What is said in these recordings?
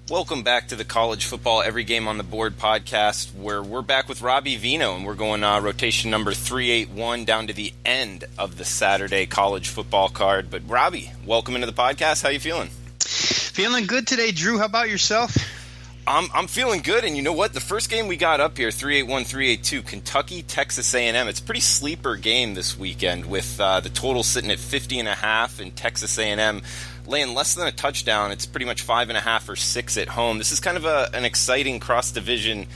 Welcome back to the College Football Every Game on the Board podcast, where we're back with Robbie Veno, and we're going rotation number 381 down to the end of the Saturday college football card. But Robbie, welcome into the podcast. How you feeling? Feeling good today, Drew. How about yourself? I'm feeling good, and you know what? The first game we got up here, 381, 382, Kentucky, Texas A&M. It's a pretty sleeper game this weekend with the total sitting at 50.5 and Texas A&M laying less than a touchdown. It's pretty much 5.5 or 6 at home. This is kind of an exciting cross-division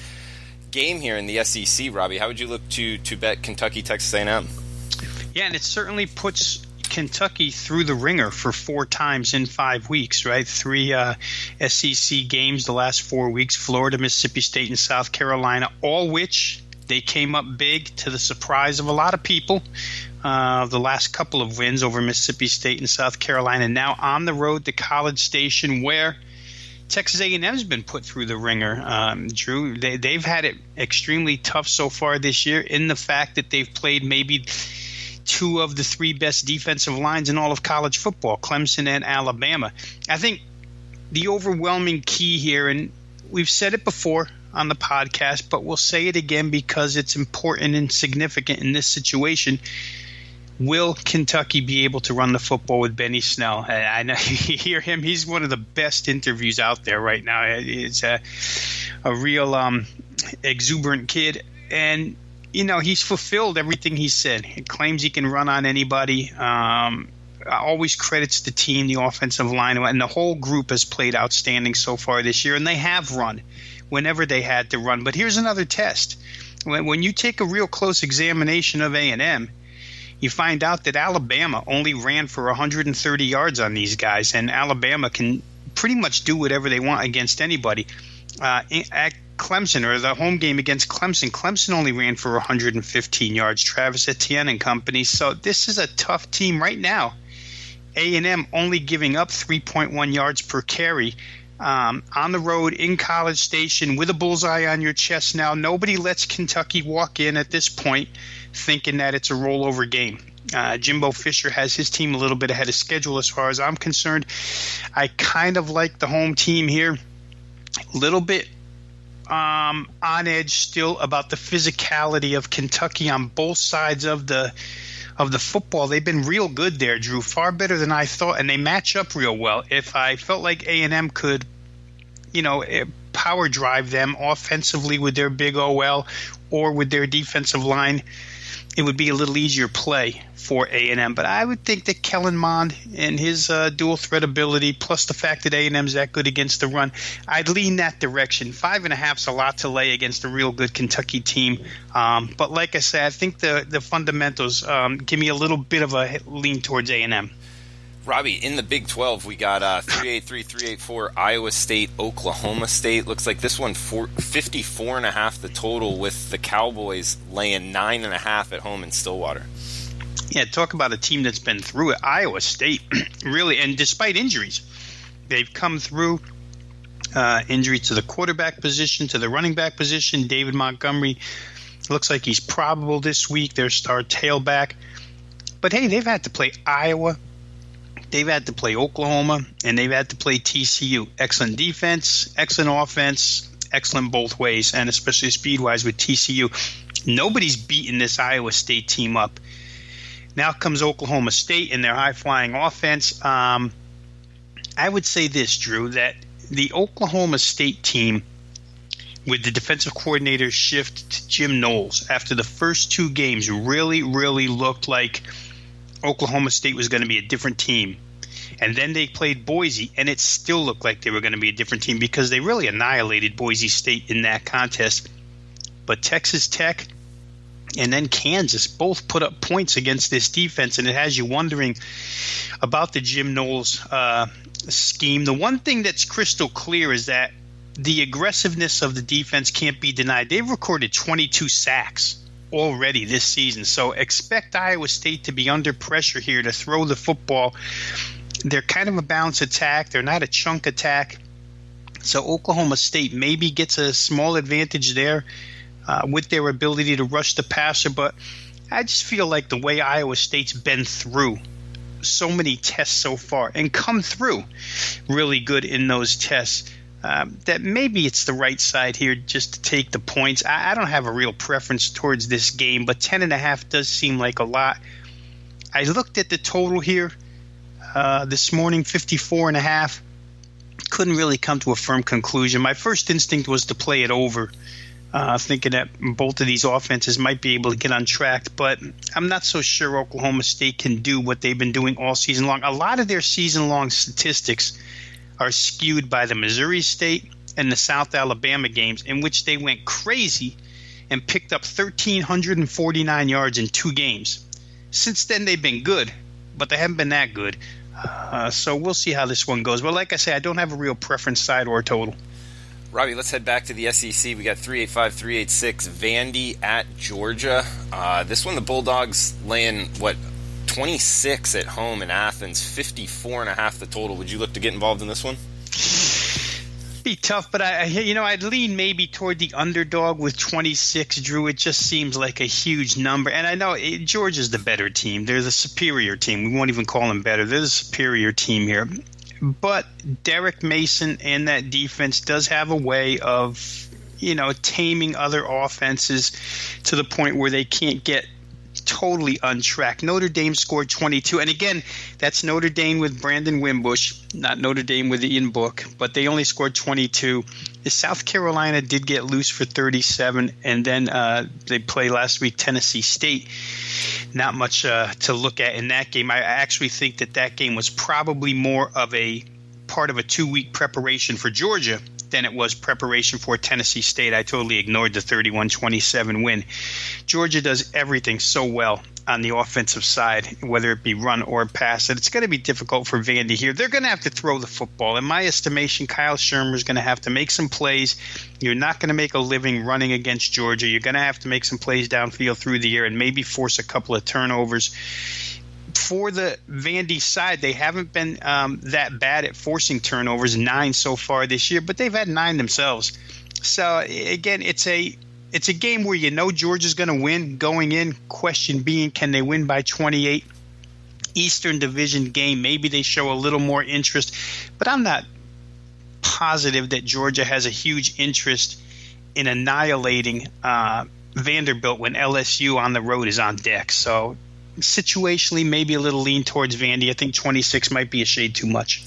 game here in the SEC, Robbie. How would you look to bet Kentucky, Texas A&M? Yeah, and it certainly puts Kentucky through the ringer for 4 times in 5 weeks, right? 3 SEC games the last 4 weeks, Florida, Mississippi State, and South Carolina, all which they came up big to the surprise of a lot of people. The last couple of wins over Mississippi State and South Carolina, now on the road to College Station, where Texas A&M has been put through the ringer. Drew, they've had it extremely tough so far this year in the fact that they've played maybe 2 of the 3 best defensive lines in all of college football, Clemson and Alabama. I think the overwhelming key here, and we've said it before on the podcast, but we'll say it again because it's important and significant in this situation. Will Kentucky be able to run the football with Benny Snell? I know you hear him. He's one of the best interviews out there right now. It's a real exuberant kid. And, you know, he's fulfilled everything he said. He claims he can run on anybody. Always credits the team, the offensive line, and the whole group has played outstanding so far this year. And they have run whenever they had to run. But here's another test. When you take a real close examination of A&M, you find out that Alabama only ran for 130 yards on these guys, and Alabama can pretty much do whatever they want against anybody. At Clemson, or the home game against Clemson, Clemson only ran for 115 yards, Travis Etienne and company. So this is a tough team right now. A&M only giving up 3.1 yards per carry. On the road in College Station with a bullseye on your chest now. Nobody lets Kentucky walk in at this point thinking that it's a rollover game. Jimbo Fisher has his team a little bit ahead of schedule as far as I'm concerned. I kind of like the home team here. A little bit on edge still about the physicality of Kentucky on both sides of the football. They've been real good there, Drew, far better than I thought, and they match up real well. If I felt like A&M could, power drive them offensively with their big OL or with their defensive line, it would be a little easier play for A&M. But I would think that Kellen Mond and his dual threat ability, plus the fact that A&M's that good against the run, I'd lean that direction. 5.5's a lot to lay against a real good Kentucky team. But like I said, I think the fundamentals give me a little bit of a lean towards A&M. Robbie, in the Big 12, we got 383, 384, Iowa State, Oklahoma State. Looks like this one 54.5 the total, with the Cowboys laying 9.5 at home in Stillwater. Yeah, talk about a team that's been through it. Iowa State, really, and despite injuries, they've come through. Injury to the quarterback position, to the running back position. David Montgomery looks like he's probable this week, their star tailback. But, hey, they've had to play Iowa. They've had to play Oklahoma, and they've had to play TCU. Excellent defense, excellent offense, excellent both ways, and especially speed-wise with TCU. Nobody's beaten this Iowa State team up. Now comes Oklahoma State and their high-flying offense. I would say this, Drew, that the Oklahoma State team, with the defensive coordinator shift to Jim Knowles after the first 2 games, really, really looked like Oklahoma State was going to be a different team. And then they played Boise, and it still looked like they were going to be a different team because they really annihilated Boise State in that contest. But Texas Tech and then Kansas both put up points against this defense, and it has you wondering about the Jim Knowles scheme. The one thing that's crystal clear is that the aggressiveness of the defense can't be denied. They've recorded 22 sacks already this season, so expect Iowa State to be under pressure here to throw the football. They're kind of a balanced attack. They're not a chunk attack. So Oklahoma State maybe gets a small advantage there with their ability to rush the passer, but I just feel like the way Iowa State's been through so many tests so far and come through really good in those tests, that maybe it's the right side here just to take the points. I don't have a real preference towards this game, but 10.5 does seem like a lot. I looked at the total here this morning, 54.5. Couldn't really come to a firm conclusion. My first instinct was to play it over, thinking that both of these offenses might be able to get on track, but I'm not so sure Oklahoma State can do what they've been doing all season long. A lot of their season-long statistics are skewed by the Missouri State and the South Alabama games, in which they went crazy and picked up 1,349 yards in 2 games. Since then, they've been good, but they haven't been that good. So we'll see how this one goes. But like I say, I don't have a real preference side or total. Robbie, let's head back to the SEC. We got 385, 386, Vandy at Georgia. This one, the Bulldogs laying, 26 at home in Athens, 54.5 the total. Would you look to get involved in this one? Be tough, but I'd lean maybe toward the underdog with 26, Drew. It just seems like a huge number. And I know Georgia's the better team. They're the superior team. We won't even call them better. They're the superior team here. But Derek Mason and that defense does have a way of, taming other offenses to the point where they can't get totally untracked. Notre Dame scored 22. And again, that's Notre Dame with Brandon Wimbush, not Notre Dame with Ian Book, but they only scored 22. South Carolina did get loose for 37, and then they played last week Tennessee State. Not much to look at in that game. I actually think that game was probably more of a part of a 2-week preparation for Georgia than it was preparation for Tennessee State. I totally ignored the 31-27 win. Georgia does everything so well on the offensive side, whether it be run or pass, that it's going to be difficult for Vandy here. They're going to have to throw the football. In my estimation, Kyle Shermer is going to have to make some plays. You're not going to make a living running against Georgia. You're going to have to make some plays downfield through the air and maybe force a couple of turnovers. For the Vandy side, they haven't been that bad at forcing turnovers, 9 so far this year, but they've had 9 themselves. So, again, it's a game where Georgia's going to win going in. Question being, can they win by 28? Eastern Division game, maybe they show a little more interest, but I'm not positive that Georgia has a huge interest in annihilating Vanderbilt when LSU on the road is on deck. So, situationally, maybe a little lean towards Vandy. I think 26 might be a shade too much.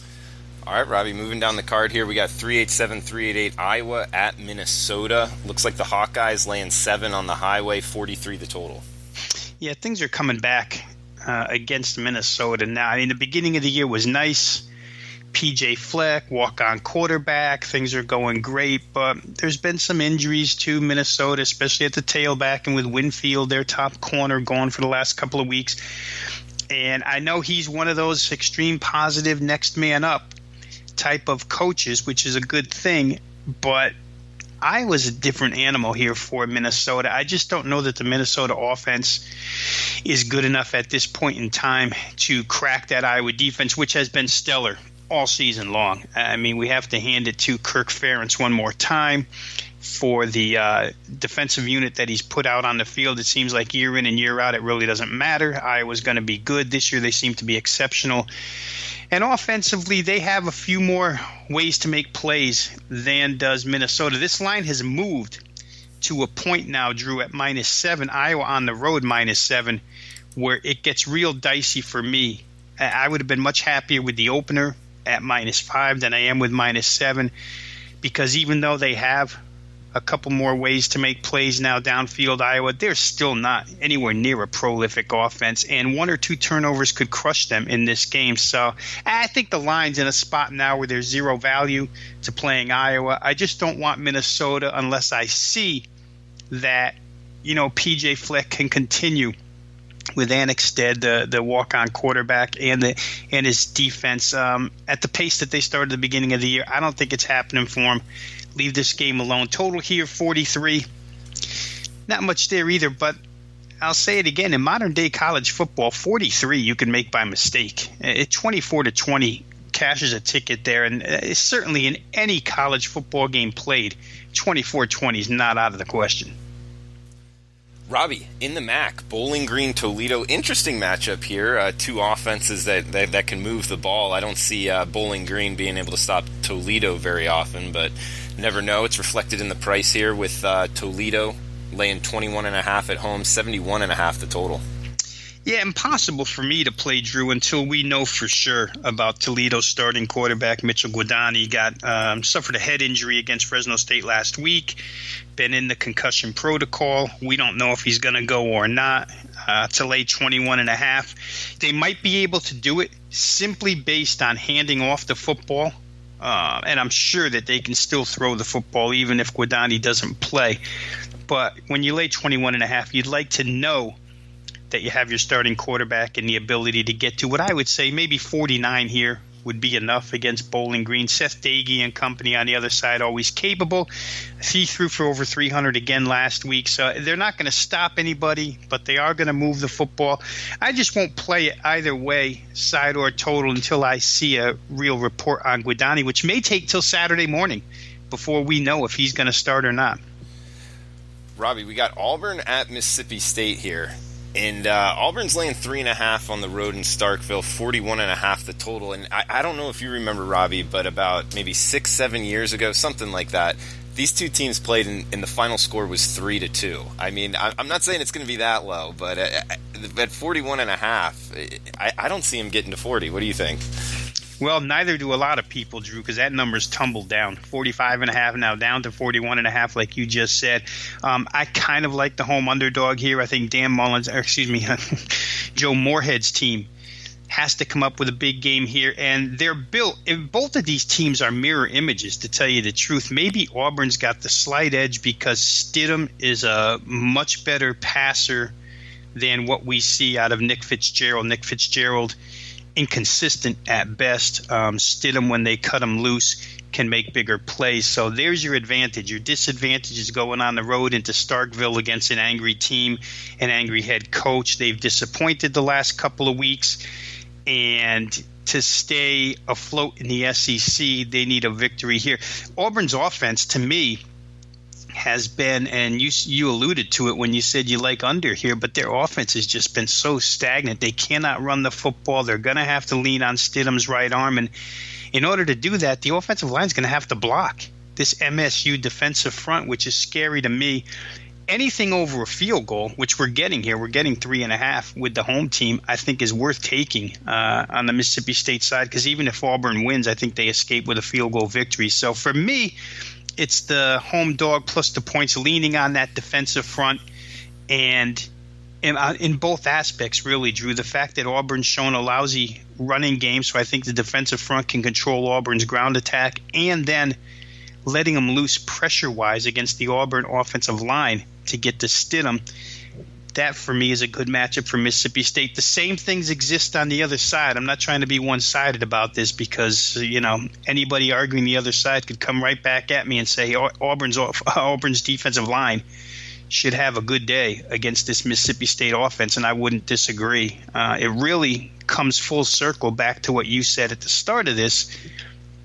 All right, Robbie, moving down the card here, we got 387, 388 Iowa at Minnesota. Looks like the Hawkeyes laying 7 on the highway, 43 the total. Yeah, things are coming back against Minnesota now. I mean, the beginning of the year was nice. P.J. Fleck, walk-on quarterback. Things are going great, but there's been some injuries to Minnesota, especially at the tailback and with Winfield, their top corner, gone for the last couple of weeks. And I know he's one of those extreme positive next man up type of coaches, which is a good thing, but I was a different animal here for Minnesota. I just don't know that the Minnesota offense is good enough at this point in time to crack that Iowa defense, which has been stellar all season long. I mean, we have to hand it to Kirk Ferentz one more time for the defensive unit that he's put out on the field. It seems like year in and year out, it really doesn't matter. Iowa's going to be good. This year they seem to be exceptional. And offensively, they have a few more ways to make plays than does Minnesota. This line has moved to a point now, Drew, at -7. Iowa on the road -7, where it gets real dicey for me. I would have been much happier with the opener at -5 than I am with -7, because even though they have a couple more ways to make plays now downfield, Iowa, they're still not anywhere near a prolific offense, and 1 or 2 turnovers could crush them in this game. So I think the line's in a spot now where there's zero value to playing Iowa. I just don't want Minnesota unless I see that, P.J. Fleck can continue with Annexstad, the walk-on quarterback, and his defense at the pace that they started at the beginning of the year. I don't think it's happening for him. Leave this game alone. Total here, 43. Not much there either, but I'll say it again. In modern-day college football, 43 you can make by mistake. 24-20 cashes a ticket there, and certainly in any college football game played, 24-20 is not out of the question. Robbie, in the MAC, Bowling Green, Toledo. Interesting matchup here. Two offenses that can move the ball. I don't see Bowling Green being able to stop Toledo very often, but never know. It's reflected in the price here with Toledo laying 21.5 at home, 71.5 the total. Yeah, impossible for me to play, Drew, until we know for sure about Toledo's starting quarterback, Mitchell Guadagni. Suffered a head injury against Fresno State last week, been in the concussion protocol. We don't know if he's going to go or not. To lay 21.5. They might be able to do it simply based on handing off the football. And I'm sure that they can still throw the football even if Guadagni doesn't play. But when you lay 21.5, you'd like to know that you have your starting quarterback and the ability to get to what I would say maybe 49 here would be enough against Bowling Green. Seth Dagey and company on the other side, always capable. He threw for over 300 again last week, so they're not going to stop anybody, but they are going to move the football. I just won't play it either way, side or total, until I see a real report on Guadagni, which may take till Saturday morning before we know if he's going to start or not. Robbie, we got Auburn at Mississippi State here. And Auburn's laying 3.5 on the road in Starkville, 41.5 the total. And I don't know if you remember, Robbie, but about maybe 6-7 years ago, something like that, these two teams played and the final score was 3-2. I mean, I'm not saying it's going to be that low, but at 41.5, I don't see him getting to 40. What do you think? Well, neither do a lot of people, Drew, because that number's tumbled down. 45.5 now down to 41.5, like you just said. I kind of like the home underdog here. I think Joe Moorhead's team has to come up with a big game here, and they're built. Both of these teams are mirror images, to tell you the truth. Maybe Auburn's got the slight edge because Stidham is a much better passer than what we see out of Nick Fitzgerald. Nick Fitzgerald, inconsistent at best. Stidham, when they cut him loose, can make bigger plays. So there's your advantage. Your disadvantage is going on the road into Starkville against an angry team, an angry head coach. They've disappointed the last couple of weeks, and to stay afloat in the SEC, they need a victory here. Auburn's offense, to me, has been, and you alluded to it when you said you like under here, but their offense has just been so stagnant. They cannot run the football. They're going to have to lean on Stidham's right arm, and in order to do that, the offensive line is going to have to block this MSU defensive front, which is scary to me. Anything over a field goal, which we're getting here, we're getting 3.5 with the home team, I think is worth taking on the Mississippi State side, because even if Auburn wins, I think they escape with a field goal victory. So for me, it's the home dog plus the points, leaning on that defensive front, and in both aspects, really, Drew. The fact that Auburn's shown a lousy running game, so I think the defensive front can control Auburn's ground attack, and then letting them loose pressure-wise against the Auburn offensive line to get to Stidham. That, for me, is a good matchup for Mississippi State. The same things exist on the other side. I'm not trying to be one-sided about this because, anybody arguing the other side could come right back at me and say Auburn's defensive line should have a good day against this Mississippi State offense, and I wouldn't disagree. It really comes full circle back to what you said at the start of this,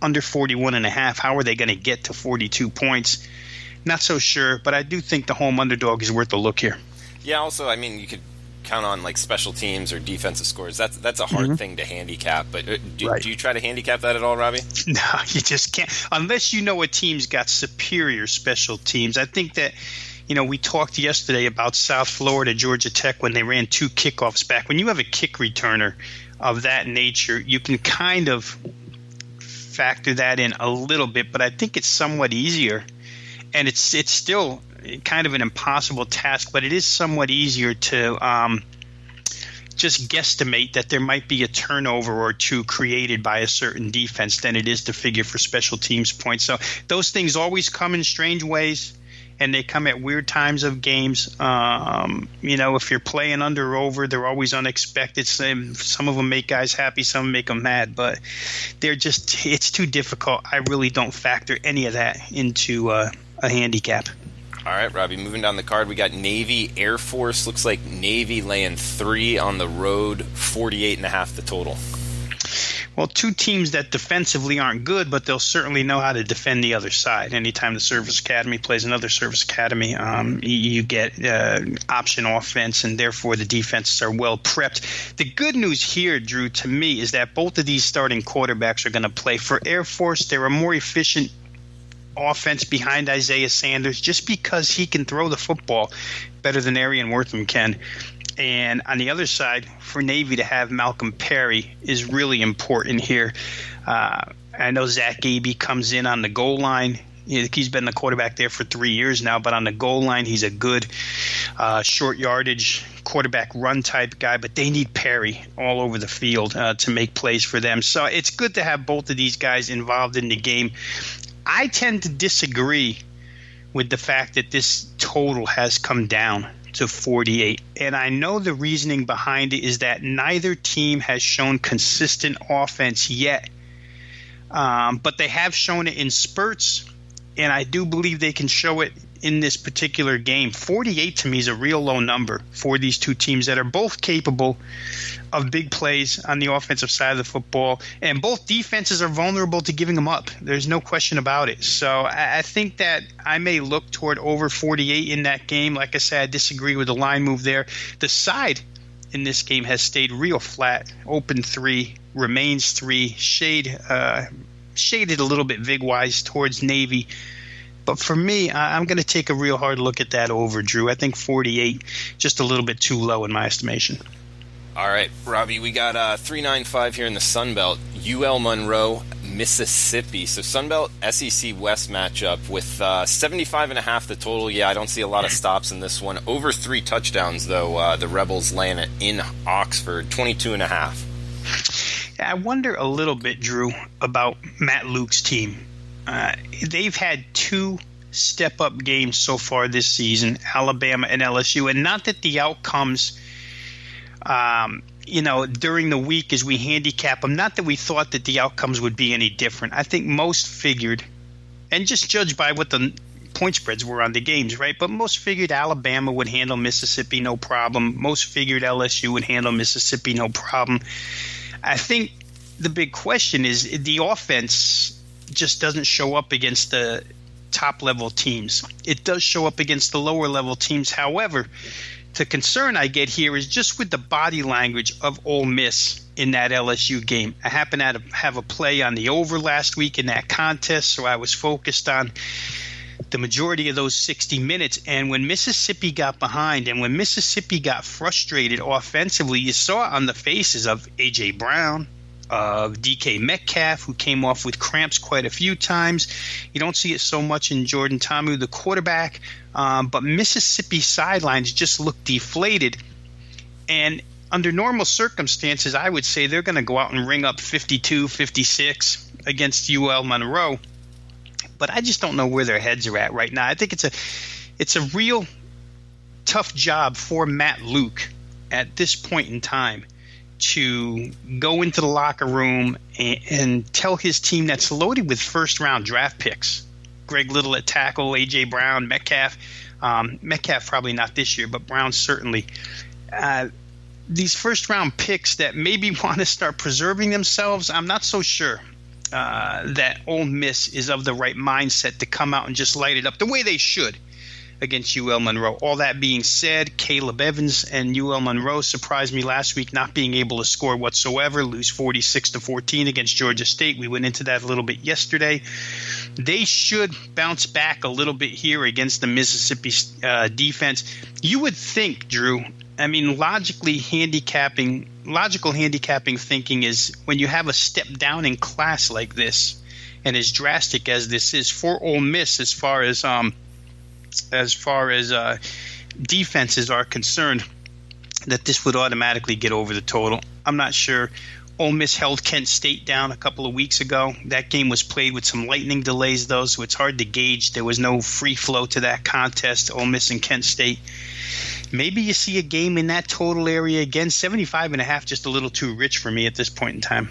under 41.5. How are they going to get to 42 points? Not so sure, but I do think the home underdog is worth a look here. Yeah, also, I mean, you could count on like special teams or defensive scores. That's a hard thing to handicap. But do you try to handicap that at all, Robbie? No, you just can't. Unless you know a team's got superior special teams. I think that, we talked yesterday about South Florida, Georgia Tech, when they ran 2 kickoffs back. When you have a kick returner of that nature, you can kind of factor that in a little bit, but I think it's somewhat easier. And it's still kind of an impossible task, but it is somewhat easier to just guesstimate that there might be a turnover or two created by a certain defense than it is to figure for special teams points. So those things always come in strange ways, and they come at weird times of games. If you're playing under or over, they're always unexpected. Some of them make guys happy, some make them mad, but it's too difficult. I really don't factor any of that into a handicap. All right, Robbie, moving down the card, we got Navy Air Force. Looks like Navy laying 3 on the road, 48.5 the total. Well, two teams that defensively aren't good, but they'll certainly know how to defend the other side. Anytime the service academy plays another service academy, you get option offense, and therefore the defenses are well prepped. The good news here, Drew, to me, is that both of these starting quarterbacks are going to play. For Air Force, they're a more efficient offense behind Isaiah Sanders just because he can throw the football better than Arian Wortham can. And on the other side, for Navy to have Malcolm Perry is really important here. I know Zach Gaby comes in on the goal line. He's been the quarterback there for 3 years now, but on the goal line, he's a good short yardage quarterback run type guy. But they need Perry all over the field to make plays for them. So it's good to have both of these guys involved in the game. I tend to disagree with the fact that this total has come down to 48. And I know the reasoning behind it is that neither team has shown consistent offense yet. But they have shown it in spurts, and I do believe they can show it in this particular game. 48 to me is a real low number for these two teams that are both capable of big plays on the offensive side of the football, and both defenses are vulnerable to giving them up. There's no question about it. So I think that I may look toward over 48 in that game. Like I said, I disagree with the line move there. The side in this game has stayed real flat. Open 3, remains 3, shaded a little bit vig-wise towards Navy. But for me, I'm going to take a real hard look at that over, Drew. I think 48, just a little bit too low in my estimation. All right, Robbie, we got 395 here in the Sun Belt. UL Monroe, Mississippi. So Sun Belt SEC West matchup with 75.5 the total. Yeah, I don't see a lot of stops in this one. Over 3 touchdowns, though. The Rebels land it in Oxford, 22.5. I wonder a little bit, Drew, about Matt Luke's team. They've had 2 step-up games so far this season, Alabama and LSU, and not that the outcomes during the week as we handicap them, not that we thought that the outcomes would be any different. I think most figured, and just judged by what the point spreads were on the games, right? But most figured Alabama would handle Mississippi no problem. Most figured LSU would handle Mississippi no problem. I think the big question is the offense just doesn't show up against the top-level teams. It does show up against the lower-level teams. However, the concern I get here is just with the body language of Ole Miss in that LSU game. I happened to have a play on the over last week in that contest, so I was focused on the majority of those 60 minutes. And when Mississippi got behind and when Mississippi got frustrated offensively, you saw it on the faces of A.J. Brown, of DK Metcalf, who came off with cramps quite a few times. You don't see it so much in Jordan Ta'amu, the quarterback, but Mississippi sidelines just look deflated. And under normal circumstances, I would say they're going to go out and ring up 52, 56 against UL Monroe. But I just don't know where their heads are at right now. I think it's a real tough job for Matt Luke at this point in time to go into the locker room and tell his team that's loaded with first-round draft picks, Greg Little at tackle, A.J. Brown, Metcalf probably not this year, but Brown certainly. These first-round picks that maybe want to start preserving themselves, I'm not so sure that Ole Miss is of the right mindset to come out and just light it up the way they should against UL Monroe. All that being said, Caleb Evans and UL Monroe surprised me last week not being able to score whatsoever, lose 46-14 against Georgia State. We went into that a little bit yesterday. They should bounce back a little bit here against the Mississippi defense. You would think, Drew, I mean, logical handicapping thinking is when you have a step down in class like this and as drastic as this is for Ole Miss as far as defenses are concerned, that this would automatically get over the total. I'm not sure. Ole Miss held Kent State down a couple of weeks ago. That game was played with some lightning delays, though, so it's hard to gauge. There was no free flow to that contest, Ole Miss and Kent State. Maybe you see a game in that total area again. 75.5, just a little too rich for me at this point in time.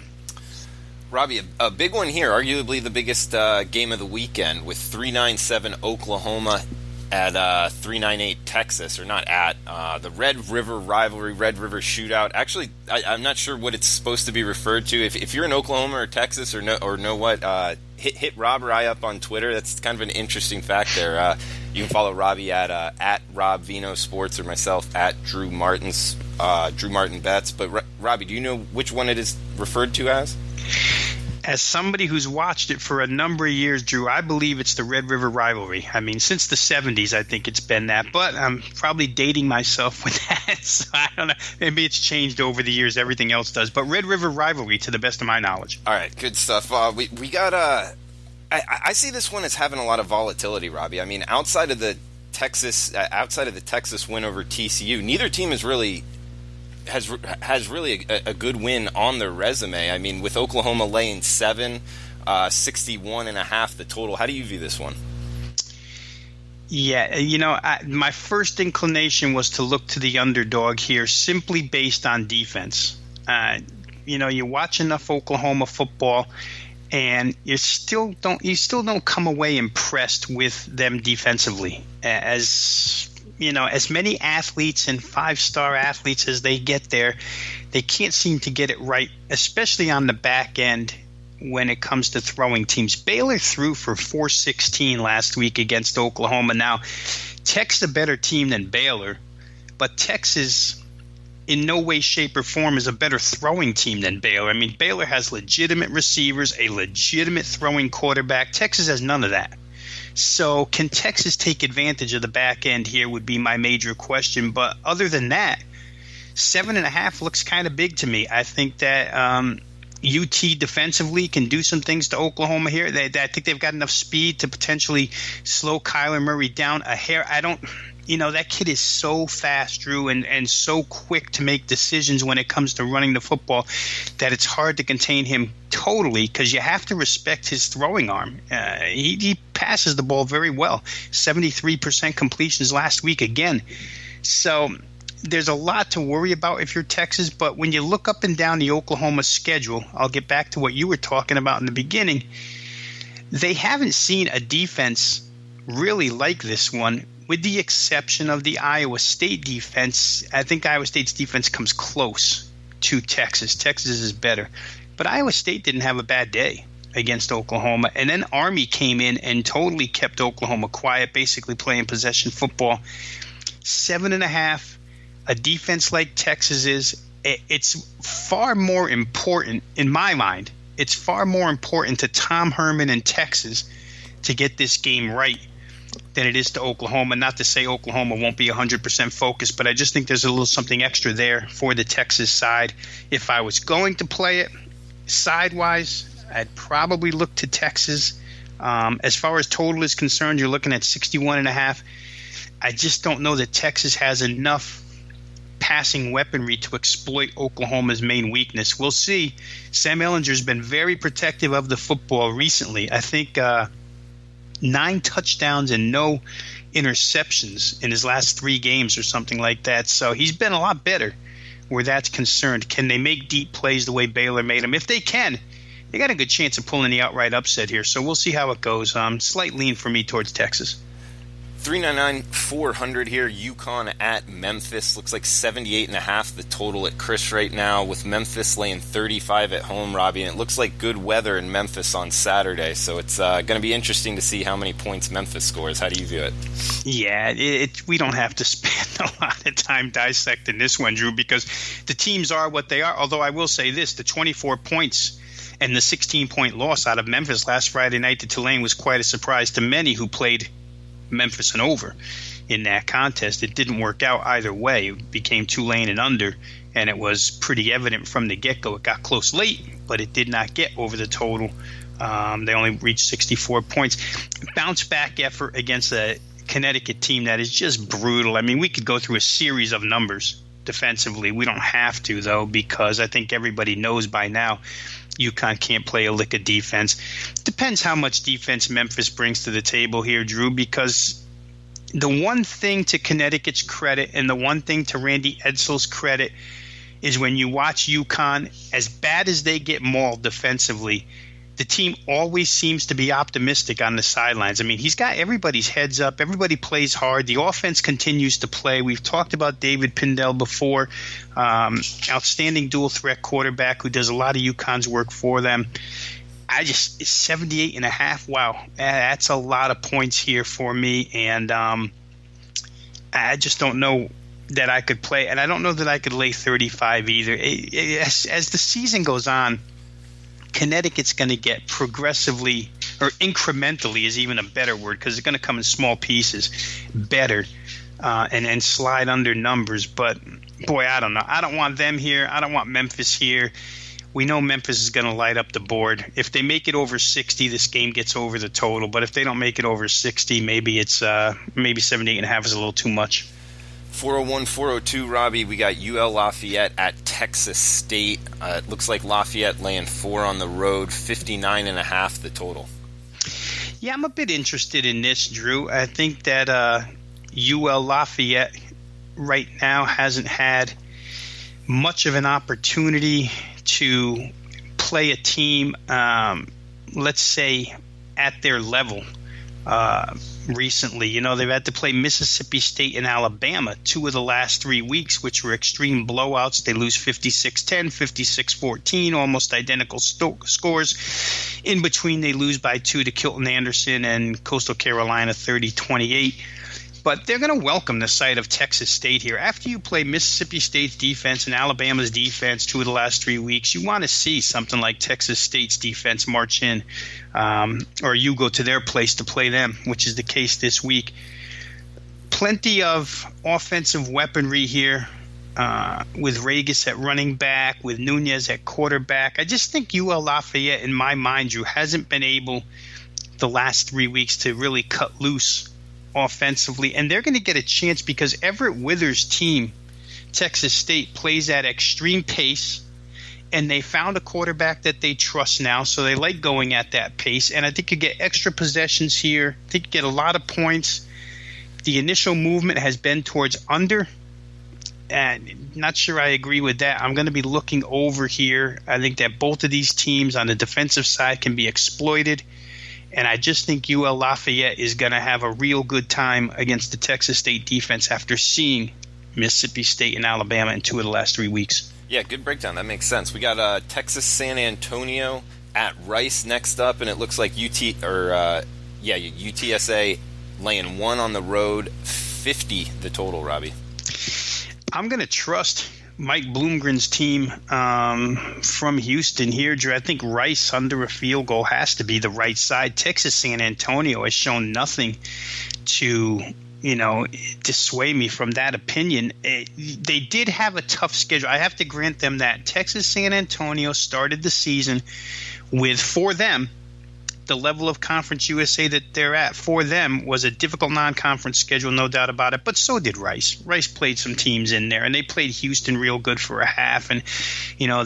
Robbie, a big one here, arguably the biggest game of the weekend with 397 Oklahoma at 398 Texas, or not at, the Red River Rivalry, Red River Shootout. Actually, I'm not sure what it's supposed to be referred to. If you're in Oklahoma or Texas or know what, hit Rob or I up on Twitter. That's kind of an interesting fact there. You can follow Robbie at Rob Veno Sports, or myself at Drew Martin Bets. But Robbie, do you know which one it is referred to as? As somebody who's watched it for a number of years, Drew, I believe it's the Red River Rivalry. I mean, since the 70s, I think it's been that. But I'm probably dating myself with that. So I don't know. Maybe it's changed over the years. Everything else does. But Red River Rivalry, to the best of my knowledge. All right, good stuff. We got I see this one as having a lot of volatility, Robbie. I mean, outside of the Texas win over TCU, neither team has really a good win on their resume. I mean, with Oklahoma laying 7, 61.5 the total. How do you view this one? Yeah, my first inclination was to look to the underdog here, simply based on defense. You watch enough Oklahoma football, and you still don't come away impressed with them defensively. As many athletes and 5-star athletes as they get there, they can't seem to get it right, especially on the back end when it comes to throwing teams. Baylor threw for 416 last week against Oklahoma. Now, Tech's a better team than Baylor, but Texas in no way, shape, or form is a better throwing team than Baylor. I mean, Baylor has legitimate receivers, a legitimate throwing quarterback. Texas has none of that. So can Texas take advantage of the back end here would be my major question. But other than that, 7.5 looks kind of big to me. I think that UT defensively can do some things to Oklahoma here. I think they've got enough speed to potentially slow Kyler Murray down a hair. That kid is so fast, Drew, and so quick to make decisions when it comes to running the football that it's hard to contain him totally, because you have to respect his throwing arm. He passes the ball very well. 73% completions last week again. So there's a lot to worry about if you're Texas, but when you look up and down the Oklahoma schedule, I'll get back to what you were talking about in the beginning, they haven't seen a defense really like this one, with the exception of the Iowa State defense. I think Iowa State's defense comes close to Texas. Texas is better. But Iowa State didn't have a bad day against Oklahoma. And then Army came in and totally kept Oklahoma quiet, basically playing possession football. 7.5, a defense like Texas is, it's far more important, in my mind, it's far more important to Tom Herman and Texas to get this game right than it is to Oklahoma. Not to say Oklahoma won't be 100% focused, but I just think there's a little something extra there for the Texas side. If I was going to play it side-wise, I'd probably look to Texas. As far as total is concerned, you're looking at 61.5. I just don't know that Texas has enough passing weaponry to exploit Oklahoma's main weakness. We'll see. Sam Ehlinger's been very protective of the football recently. I think 9 touchdowns and no interceptions in his last 3 games or something like that. So he's been a lot better where that's concerned. Can they make deep plays the way Baylor made them? If they can, they got a good chance of pulling the outright upset here. So we'll see how it goes. Slight lean for me towards Texas. 399-400 here. UConn at Memphis. Looks like 78.5 the total at Chris right now, with Memphis laying 35 at home, Robbie. And it looks like good weather in Memphis on Saturday. So it's going to be interesting to see how many points Memphis scores. How do you view it? Yeah, we don't have to spend a lot of time dissecting this one, Drew, because the teams are what they are. Although I will say this, the 24 points and the 16-point loss out of Memphis last Friday night to Tulane was quite a surprise to many who played Memphis and over in that contest. It didn't work out either way. It became Tulane and under, and it was pretty evident from the get-go. It got close late, but it did not get over the total. They only reached 64 points. Bounce back effort against a Connecticut team that is just brutal. I mean, we could go through a series of numbers defensively. We don't have to, though, because I think everybody knows by now UConn can't play a lick of defense. Depends how much defense Memphis brings to the table here, Drew, because the one thing to Connecticut's credit and the one thing to Randy Edsall's credit is when you watch UConn, as bad as they get mauled defensively, the team always seems to be optimistic on the sidelines. I mean, he's got everybody's heads up. Everybody plays hard. The offense continues to play. We've talked about David Pindell before, outstanding dual threat quarterback who does a lot of UConn's work for them. 78.5. Wow, that's a lot of points here for me, and I just don't know that I could play, and I don't know that I could lay 35 either. As the season goes on, Connecticut's going to get progressively, or incrementally is even a better word, because it's going to come in small pieces, better, and slide under numbers. But, boy, I don't know. I don't want them here. I don't want Memphis here. We know Memphis is going to light up the board. If they make it over 60, this game gets over the total. But if they don't make it over 60, maybe it's maybe 78.5 is a little too much. 401-402, Robbie, we got UL Lafayette at Texas State. It looks like Lafayette laying 4 on the road, 59.5 the total. Yeah, I'm a bit interested in this, Drew. I think that UL Lafayette right now hasn't had much of an opportunity to play a team, let's say, at their level. Recently, they've had to play Mississippi State and Alabama 2 of the last 3 weeks, which were extreme blowouts. They lose 56-10, 56-14, almost identical scores. In between, they lose by 2 to Kilton Anderson and Coastal Carolina 30-28. But they're going to welcome the sight of Texas State here. After you play Mississippi State's defense and Alabama's defense 2 of the last 3 weeks, you want to see something like Texas State's defense march in, or you go to their place to play them, which is the case this week. Plenty of offensive weaponry here with Regis at running back, with Nunez at quarterback. I just think UL Lafayette, in my mind, Drew, hasn't been able the last 3 weeks to really cut loose offensively, and they're going to get a chance because Everett Withers' team, Texas State, plays at extreme pace, and they found a quarterback that they trust now, so they like going at that pace, and I think you get extra possessions here. I think you get a lot of points. The initial movement has been towards under, and not sure I agree with that. I'm going to be looking over here. I think that both of these teams on the defensive side can be exploited. And I just think UL Lafayette is going to have a real good time against the Texas State defense after seeing Mississippi State and Alabama in 2 of the last 3 weeks. Yeah, good breakdown. That makes sense. We got Texas San Antonio at Rice next up, and it looks like UTSA laying 1 on the road, 50 the total, Robbie. I'm going to trust Mike Bloomgren's team from Houston here, Drew. I think Rice under a field goal has to be the right side. Texas San Antonio has shown nothing to, dissuade me from that opinion. They did have a tough schedule. I have to grant them that. Texas San Antonio started the season with, for them, the level of Conference USA that they're at, for them, was a difficult non-conference schedule, no doubt about it. But so did Rice. Rice played some teams in there, and they played Houston real good for a half, and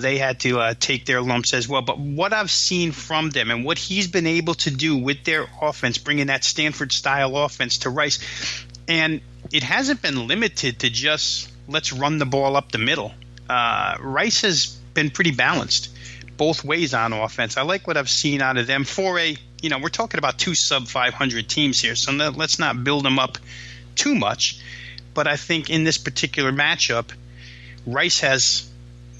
they had to take their lumps as well. But what I've seen from them and what he's been able to do with their offense, bringing that Stanford-style offense to Rice, and it hasn't been limited to just let's run the ball up the middle. Rice has been pretty balanced both ways on offense. I like what I've seen out of them for we're talking about 2 sub-500 teams here, so let's not build them up too much. But I think in this particular matchup, Rice has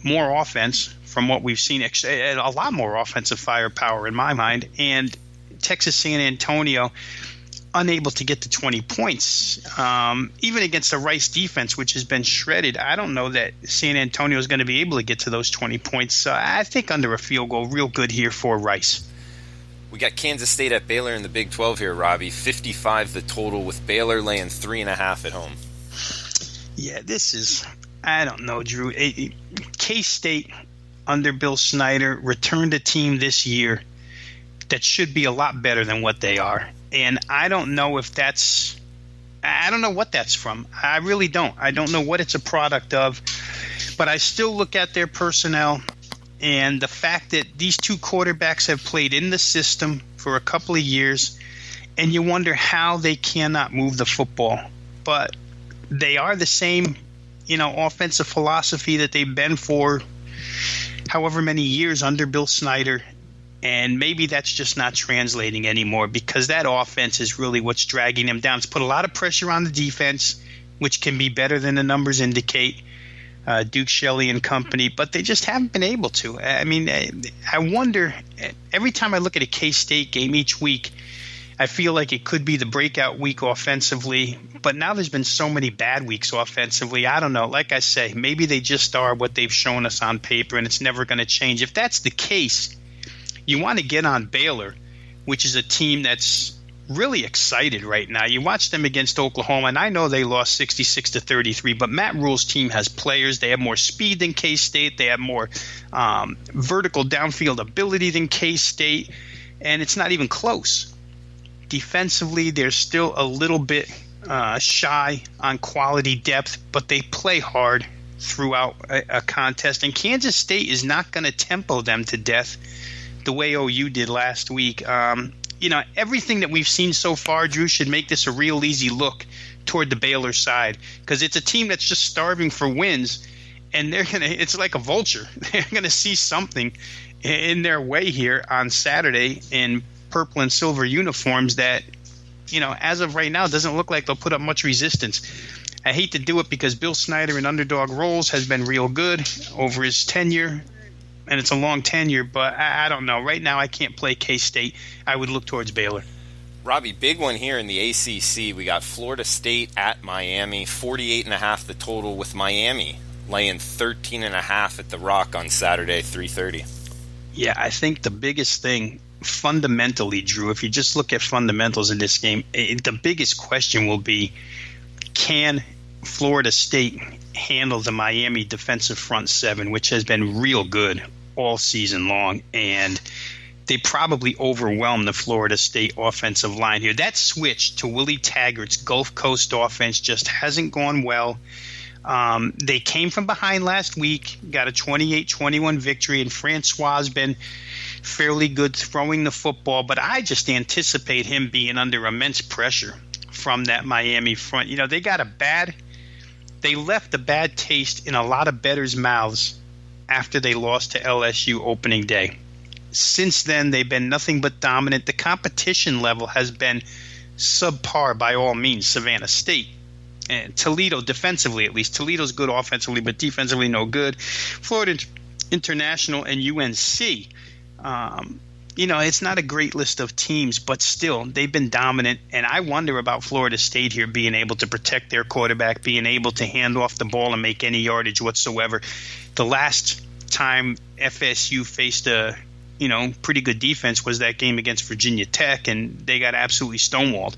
more offense from what we've seen, a lot more offensive firepower in my mind, and Texas San Antonio unable to get to 20 points. Even against the Rice defense, which has been shredded, I don't know that San Antonio is going to be able to get to those 20 points. So I think under a field goal, real good here for Rice. We got Kansas State at Baylor in the Big 12 here, Robbie. 55 the total, with Baylor laying 3.5 at home. Yeah, this is, I don't know, Drew. K-State under Bill Snyder returned a team this year that should be a lot better than what they are. And I don't know what that's from. I really don't. I don't know what it's a product of. But I still look at their personnel and the fact that these 2 quarterbacks have played in the system for a couple of years, and you wonder how they cannot move the football. But they are the same, offensive philosophy that they've been for however many years under Bill Snyder. And maybe that's just not translating anymore, because that offense is really what's dragging them down. It's put a lot of pressure on the defense, which can be better than the numbers indicate, Duke Shelley and company, but they just haven't been able to. I mean, I wonder, every time I look at a K-State game each week, I feel like it could be the breakout week offensively, but now there's been so many bad weeks offensively. I don't know. Like I say, maybe they just are what they've shown us on paper, and it's never going to change. If that's the case, you want to get on Baylor, which is a team that's really excited right now. You watch them against Oklahoma, and I know they lost 66-33, but Matt Rule's team has players. They have more speed than K-State. They have more vertical downfield ability than K-State, and it's not even close. Defensively, they're still a little bit shy on quality depth, but they play hard throughout a contest, and Kansas State is not going to tempo them to death the way OU did last week. Everything that we've seen so far, Drew, should make this a real easy look toward the Baylor side, because it's a team that's just starving for wins, and it's like a vulture. They're going to see something in their way here on Saturday in purple and silver uniforms that, as of right now, doesn't look like they'll put up much resistance. I hate to do it because Bill Snyder in underdog roles has been real good over his tenure, and it's a long tenure, but I don't know. Right now I can't play K-State. I would look towards Baylor. Robbie, big one here in the ACC. We got Florida State at Miami, 48.5 the total, with Miami laying 13.5 at the Rock on Saturday, 3:30. Yeah, I think the biggest thing fundamentally, Drew, if you just look at fundamentals in this game, the biggest question will be, can Florida State handle the Miami defensive front seven, which has been real good all season long, and they probably overwhelmed the Florida State offensive line here. That switch to Willie Taggart's Gulf Coast offense just hasn't gone well. They came from behind last week, got a 28-21 victory, and Francois has been fairly good throwing the football, but I just anticipate him being under immense pressure from that Miami front. They left a bad taste in a lot of bettors' mouths after they lost to LSU opening day. Since then, they've been nothing but dominant. The competition level has been subpar by all means. Savannah State and Toledo, defensively at least. Toledo's good offensively, but defensively no good. Florida International and UNC. It's not a great list of teams, but still, they've been dominant. And I wonder about Florida State here being able to protect their quarterback, being able to hand off the ball and make any yardage whatsoever. The last time FSU faced a pretty good defense was that game against Virginia Tech, and they got absolutely stonewalled.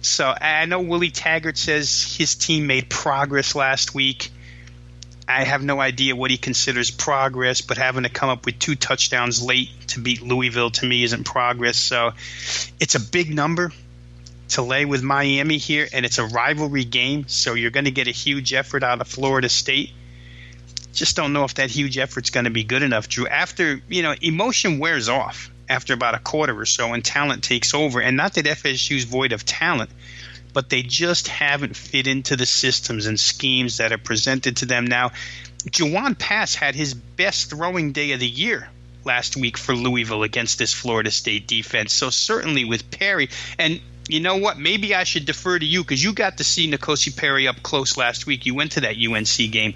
So I know Willie Taggart says his team made progress last week. I have no idea what he considers progress, but having to come up with 2 touchdowns late to beat Louisville to me isn't progress. So it's a big number to lay with Miami here, and it's a rivalry game, so you're going to get a huge effort out of Florida State. Just don't know if that huge effort's going to be good enough, Drew. After, emotion wears off after about a quarter or so, and talent takes over. And not that FSU's void of talent, but they just haven't fit into the systems and schemes that are presented to them now. Jawan Pass had his best throwing day of the year last week for Louisville against this Florida State defense. So certainly with Perry, and you know what? Maybe I should defer to you because you got to see N'Kosi Perry up close last week. You went to that UNC game.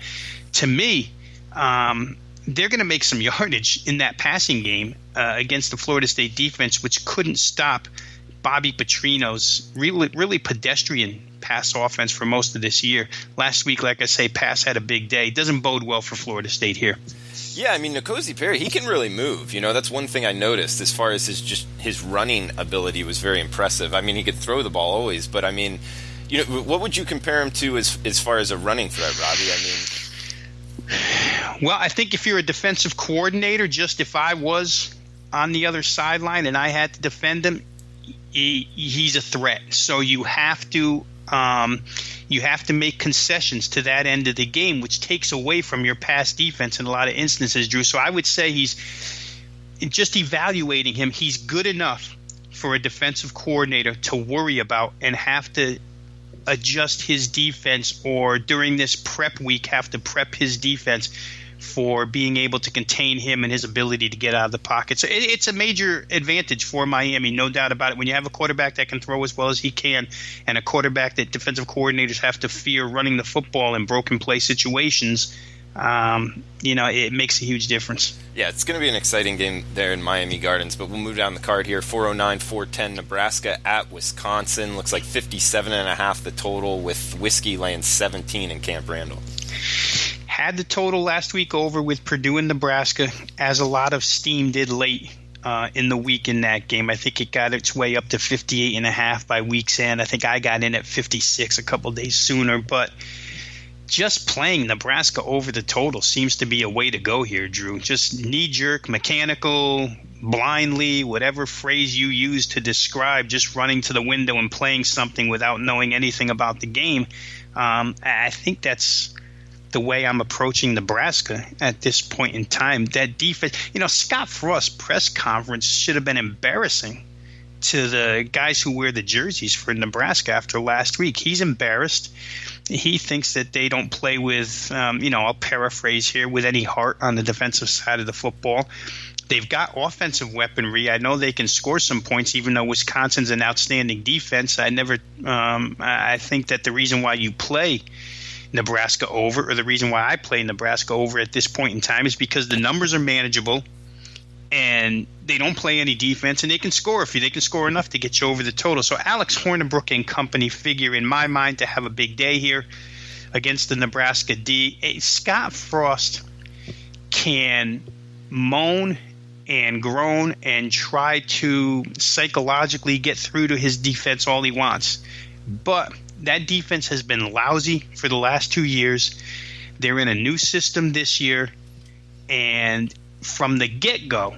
To me, they're going to make some yardage in that passing game against the Florida State defense, which couldn't stop Bobby Petrino's really pedestrian pass offense for most of this year. Last week, like I say, Pass had a big day. Doesn't bode well for Florida State here. Yeah, I mean, N'Kosi Perry, he can really move. That's one thing I noticed as far as his running ability was very impressive. I mean, he could throw the ball always, but I mean, what would you compare him to as far as a running threat, Robbie? I mean, well, I think if you're a defensive coordinator, just if I was on the other sideline and I had to defend him, he's a threat. So you have to make concessions to that end of the game, which takes away from your pass defense in a lot of instances, Drew. So I would say he's just evaluating him. He's good enough for a defensive coordinator to worry about and have to adjust his defense, or during this prep week have to prep his defense for being able to contain him and his ability to get out of the pocket. So it's a major advantage for Miami, no doubt about it. When you have a quarterback that can throw as well as he can, and a quarterback that defensive coordinators have to fear running the football in broken play situations, it makes a huge difference. Yeah, it's going to be an exciting game there in Miami Gardens, but we'll move down the card here. 409-410 Nebraska at Wisconsin. Looks like 57.5 the total, with Whiskey laying 17 in Camp Randall. Had the total last week over with Purdue and Nebraska, as a lot of steam did late in the week in that game. I think it got its way up to 58.5 by week's end. I think I got in at 56 a couple days sooner, but just playing Nebraska over the total seems to be a way to go here, Drew. Just knee-jerk, mechanical, blindly, whatever phrase you use to describe just running to the window and playing something without knowing anything about the game. I think that's the way I'm approaching Nebraska at this point in time. That defense, Scott Frost's press conference should have been embarrassing to the guys who wear the jerseys for Nebraska after last week. He's embarrassed. He thinks that they don't play with, I'll paraphrase here, with any heart on the defensive side of the football. They've got offensive weaponry. I know they can score some points, even though Wisconsin's an outstanding defense. I think that the reason why you play Nebraska over, or the reason why I play Nebraska over at this point in time, is because the numbers are manageable and they don't play any defense, and they can score they can score enough to get you over the total. So Alex Hornibrook and company figure, in my mind, to have a big day here against the Nebraska D. Scott Frost can moan and groan and try to psychologically get through to his defense all he wants, but that defense has been lousy for the last 2 years. They're in a new system this year, and from the get-go,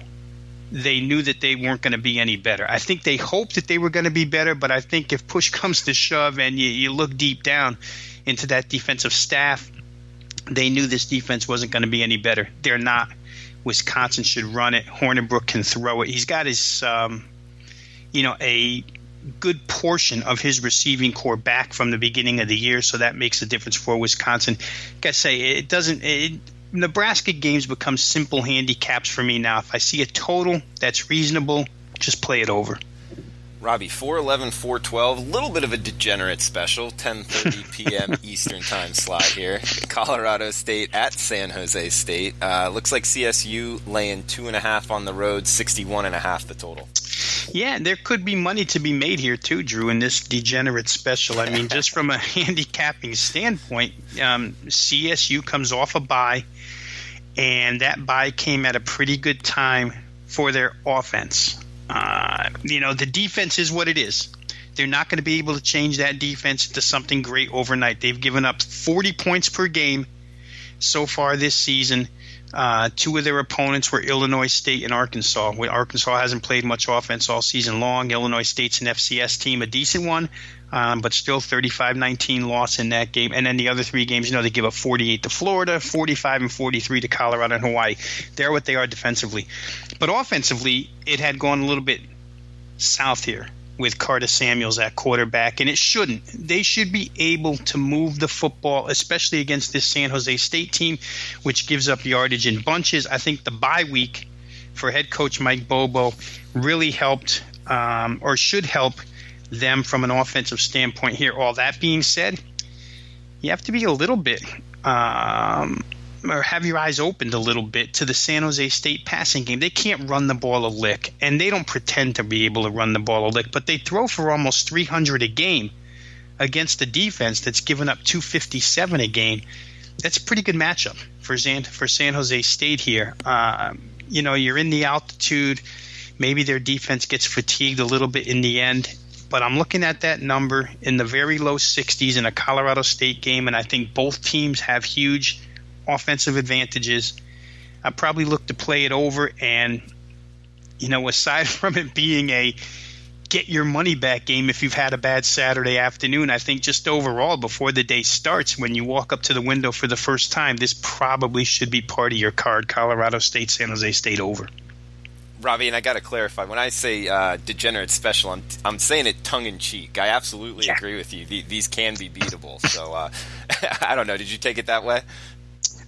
they knew that they weren't going to be any better. I think they hoped that they were going to be better, but I think if push comes to shove and you look deep down into that defensive staff, they knew this defense wasn't going to be any better. They're not. Wisconsin should run it. Hornibrook can throw it. He's got his, a good portion of his receiving core back from the beginning of the year, so that makes a difference for Wisconsin. Like I say, Nebraska games become simple handicaps for me now. If I see a total that's reasonable, just play it over. Robbie, 411, 412, a little bit of a degenerate special, 10:30 p.m. Eastern time slot here. Colorado State at San Jose State. Looks like CSU laying 2.5 on the road, 61.5 the total. Yeah, there could be money to be made here too, Drew, in this degenerate special. I mean, just from a handicapping standpoint, CSU comes off a bye, and that bye came at a pretty good time for their offense. The defense is what it is. They're not going to be able to change that defense into something great overnight. They've given up 40 points per game so far this season. Two of their opponents were Illinois State and Arkansas. Arkansas hasn't played much offense all season long. Illinois State's an FCS team, a decent one, but still 35-19 loss in that game. And then the other three games, they give up 48 to Florida, 45 and 43 to Colorado and Hawaii. They're what they are defensively. But offensively, it had gone a little bit south here with Carter Samuels at quarterback, and it shouldn't. They should be able to move the football, especially against this San Jose State team, which gives up yardage in bunches. I think the bye week for head coach Mike Bobo really helped, or should help, them from an offensive standpoint here. All that being said, you have to be a little bit or have your eyes opened a little bit to the San Jose State passing game. They can't run the ball a lick, and they don't pretend to be able to run the ball a lick, but they throw for almost 300 a game against a defense that's given up 257 a game. That's a pretty good matchup for San Jose State here. You're in the altitude. Maybe their defense gets fatigued a little bit in the end, but I'm looking at that number in the very low 60s in a Colorado State game, and I think both teams have huge offensive advantages. I probably look to play it over, and aside from it being a get your money back game if you've had a bad Saturday afternoon, I think just overall before the day starts, when you walk up to the window for the first time, this probably should be part of your card. Colorado State, San Jose State over. Robbie, and I got to clarify, when I say degenerate special, I'm saying it tongue-in-cheek. I absolutely agree with you. These can be beatable. So I don't know. Did you take it that way?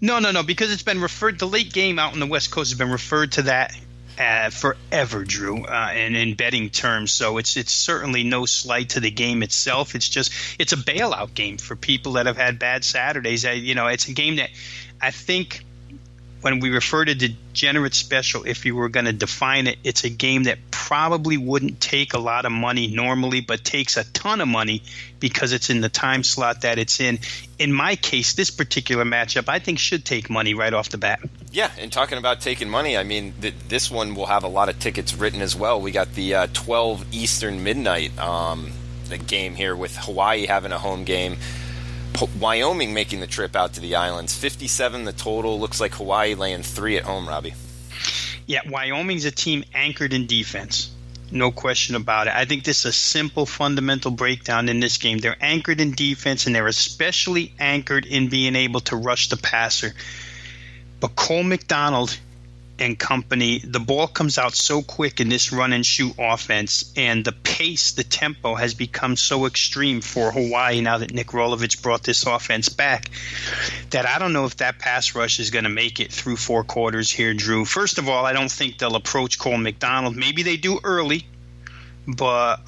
No, because it's been referred. The late game out on the West Coast has been referred to that forever, Drew, and in betting terms. So it's certainly no slight to the game itself. It's a bailout game for people that have had bad Saturdays. It's a game that I think when we refer to degenerate special, if you were going to define it, it's a game that probably wouldn't take a lot of money normally, but takes a ton of money because it's in the time slot that it's in. In my case, this particular matchup, I think should take money right off the bat. Yeah, and talking about taking money, I mean, this one will have a lot of tickets written as well. We got the 12 Eastern midnight the game here with Hawaii having a home game. Wyoming making the trip out to the islands. 57 the total. Looks like Hawaii laying 3 at home, Robbie. Yeah, Wyoming's a team anchored in defense. No question about it. I think this is a simple fundamental breakdown in this game. They're anchored in defense, and they're especially anchored in being able to rush the passer. But Cole McDonald and company, the ball comes out so quick in this run-and-shoot offense, and the pace, the tempo has become so extreme for Hawaii now that Nick Rolovich brought this offense back, that I don't know if that pass rush is going to make it through 4 quarters here, Drew. First of all, I don't think they'll approach Cole McDonald. Maybe they do early, but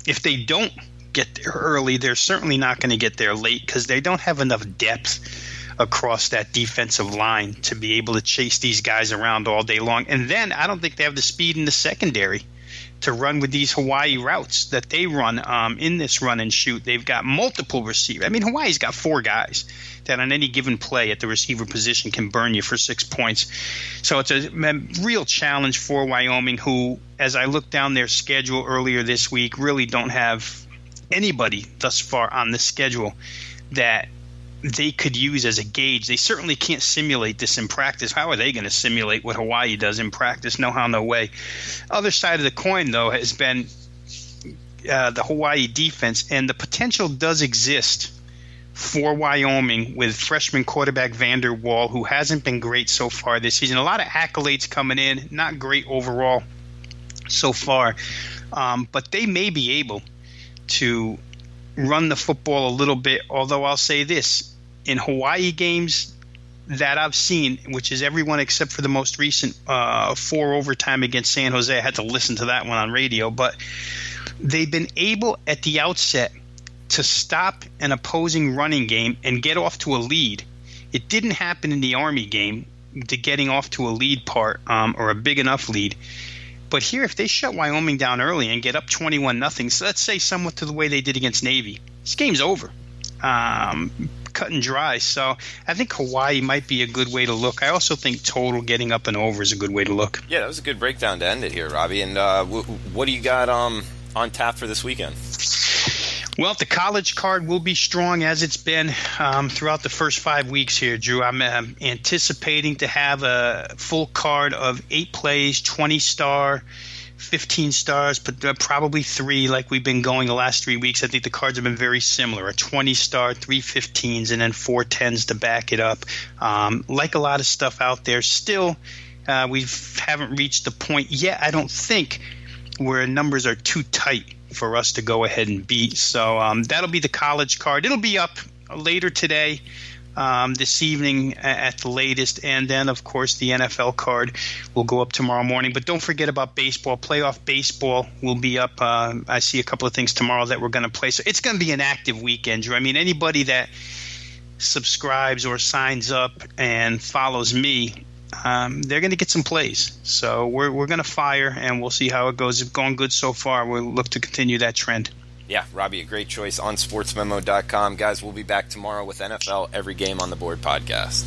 if they don't get there early, they're certainly not going to get there late because they don't have enough depth across that defensive line to be able to chase these guys around all day long. And then I don't think they have the speed in the secondary to run with these Hawaii routes that they run in this run and shoot. They've got multiple receivers. I mean, Hawaii's got 4 guys that on any given play at the receiver position can burn you for 6 points. So it's a real challenge for Wyoming, who, as I looked down their schedule earlier this week, really don't have anybody thus far on the schedule that they could use as a gauge. They certainly can't simulate this in practice. How are they going to simulate what Hawaii does in practice? No how, no way. Other side of the coin, though, has been the Hawaii defense, and the potential does exist for Wyoming with freshman quarterback Vander Waal, who hasn't been great so far this season. A lot of accolades coming in, not great overall so far, but they may be able to run the football a little bit, although I'll say this, in Hawaii games that I've seen, which is everyone except for the most recent 4 overtime against San Jose, I had to listen to that one on radio, but they've been able at the outset to stop an opposing running game and get off to a lead. It didn't happen in the Army game, the getting off to a lead part, or a big enough lead. But here, if they shut Wyoming down early and get up 21-0, so let's say somewhat to the way they did against Navy, this game's over, cut and dry. So I think Hawaii might be a good way to look. I also think total getting up and over is a good way to look. Yeah, that was a good breakdown to end it here, Robbie. And what do you got on tap for this weekend? Well, the college card will be strong as it's been throughout the first 5 weeks here, Drew. I'm anticipating to have a full card of 8 plays, 20-star, 15 stars, but probably 3 like we've been going the last 3 weeks. I think the cards have been very similar, a 20-star, 3 15s, and then 4 10s to back it up. Like a lot of stuff out there, still we haven't reached the point yet, I don't think, where numbers are too tight for us to go ahead and beat. So that'll be the college card. It'll be up later today, this evening at the latest, and then of course the NFL card will go up tomorrow morning. But don't forget about baseball. Playoff baseball will be up. I see a couple of things tomorrow that we're going to play. So it's going to be an active weekend, Drew. I mean, anybody that subscribes or signs up and follows me, they're going to get some plays. So we're going to fire, and we'll see how it goes. It's going good so far. We'll look to continue that trend. Yeah, Robbie, a great choice on sportsmemo.com. Guys, we'll be back tomorrow with NFL Every Game on the Board podcast.